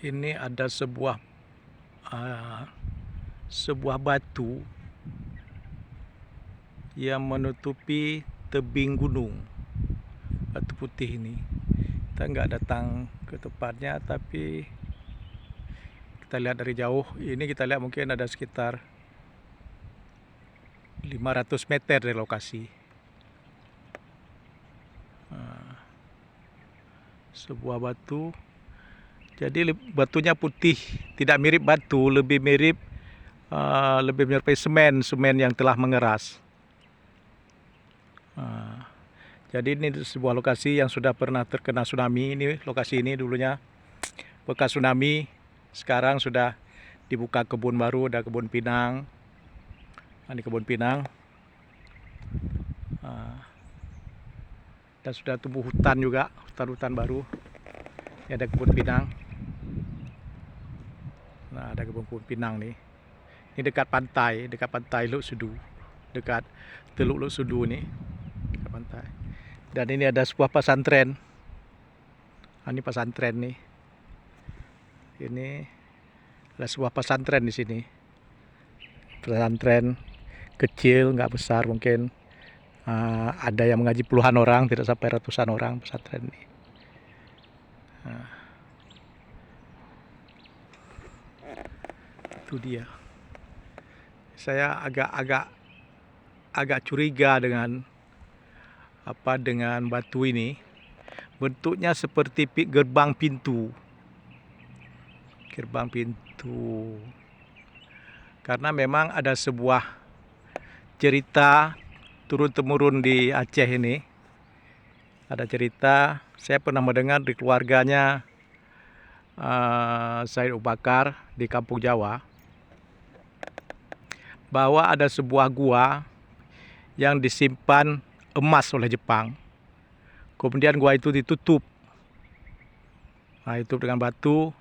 ini ada uh, sebuah batu yang menutupi tebing gunung. Batu putih ini. Kita nggak datang ke tempatnya, tapi kita lihat dari jauh. Ini kita lihat mungkin ada sekitar 500 meter dari lokasi. Sebuah batu. Jadi batunya putih, tidak mirip batu, lebih mirip menyerupai semen yang telah mengeras. Jadi ini sebuah lokasi yang sudah pernah terkena tsunami. Ini lokasi ini dulunya bekas tsunami. Sekarang sudah dibuka kebun baru, ada kebun pinang. Ini kebun pinang. Dan sudah tumbuh hutan juga, hutan baru. Ini ada kebun pinang. Nah, ada kebun pinang nih. Ini dekat pantai Luk Sudu, dekat Teluk Luk Sudu nih, dekat pantai. Dan ini ada sebuah pesantren. Ini pesantren nih. Ini ada sebuah pesantren di sini. Pesantren kecil, nggak besar mungkin. Ada yang mengaji puluhan orang, tidak sampai ratusan orang pesantren ini. Itu dia. Saya agak curiga dengan batu ini. Bentuknya seperti gerbang pintu. Karena memang ada sebuah cerita turun-temurun di Aceh ini. Ada cerita, saya pernah mendengar di keluarganya Said Abu Bakar di Kampung Jawa, bahwa ada sebuah gua yang disimpan emas oleh Jepang. Kemudian gua itu ditutup. Itu dengan batu.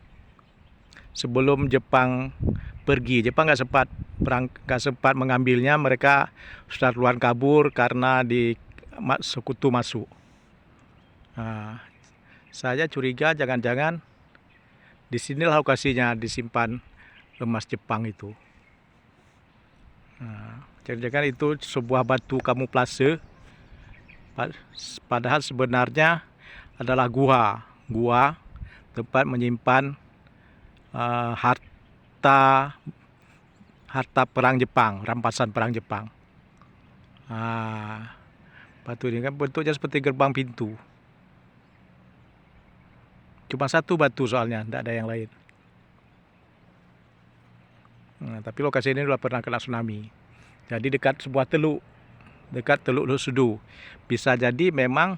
Sebelum Jepang pergi, Jepang nggak sempat mengambilnya. Mereka sudah duluan kabur karena sekutu masuk. Saya curiga jangan-jangan di sinilah lokasinya disimpan emas Jepang itu. Jangan-jangan itu sebuah batu kamuflase, padahal sebenarnya adalah gua tempat menyimpan harta perang Jepang, rampasan perang Jepang. Batu ini kan bentuknya seperti gerbang pintu. Cuma satu batu soalnya, tidak ada yang lain. Tapi lokasi ini sudah pernah kena tsunami. Jadi dekat sebuah teluk, dekat Teluk Luk Sudu. Bisa jadi memang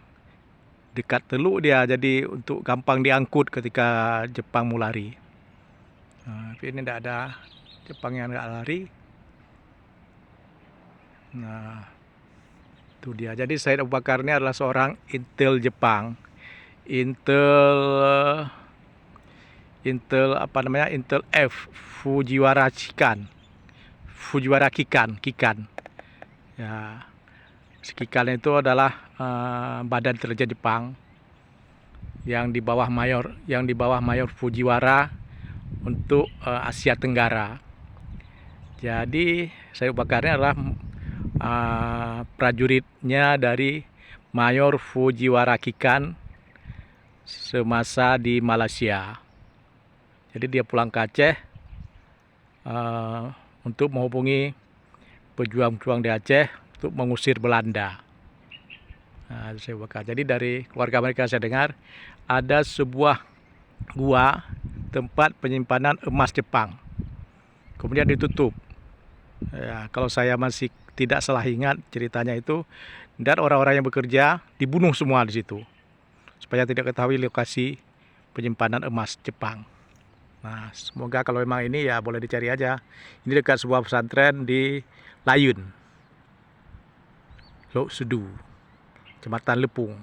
dekat teluk dia, jadi untuk gampang diangkut ketika Jepang mau lari. Tapi ini tidak ada Jepang yang nggak lari. Itu dia. Jadi Said Abu Bakar ini adalah seorang intel Jepang. Intel F, Fujiwara Kikan. Ya, Kikan itu adalah badan intelijen Jepang yang di bawah mayor Fujiwara untuk Asia Tenggara. Jadi Said Abu Bakar ini adalah prajuritnya dari Mayor Fujiwara Kikan semasa di Malaysia. Jadi dia pulang ke Aceh untuk menghubungi pejuang-pejuang di Aceh untuk mengusir Belanda. Jadi dari keluarga mereka saya dengar ada sebuah gua tempat penyimpanan emas Jepang. Kemudian ditutup. Ya, kalau saya masih tidak salah ingat ceritanya itu, dan orang-orang yang bekerja dibunuh semua di situ, supaya tidak ketahui lokasi penyimpanan emas Jepang. Nah, semoga kalau memang ini ya boleh dicari aja. Ini dekat sebuah pesantren di Layun, Luk Sudu, Kecamatan Lepung.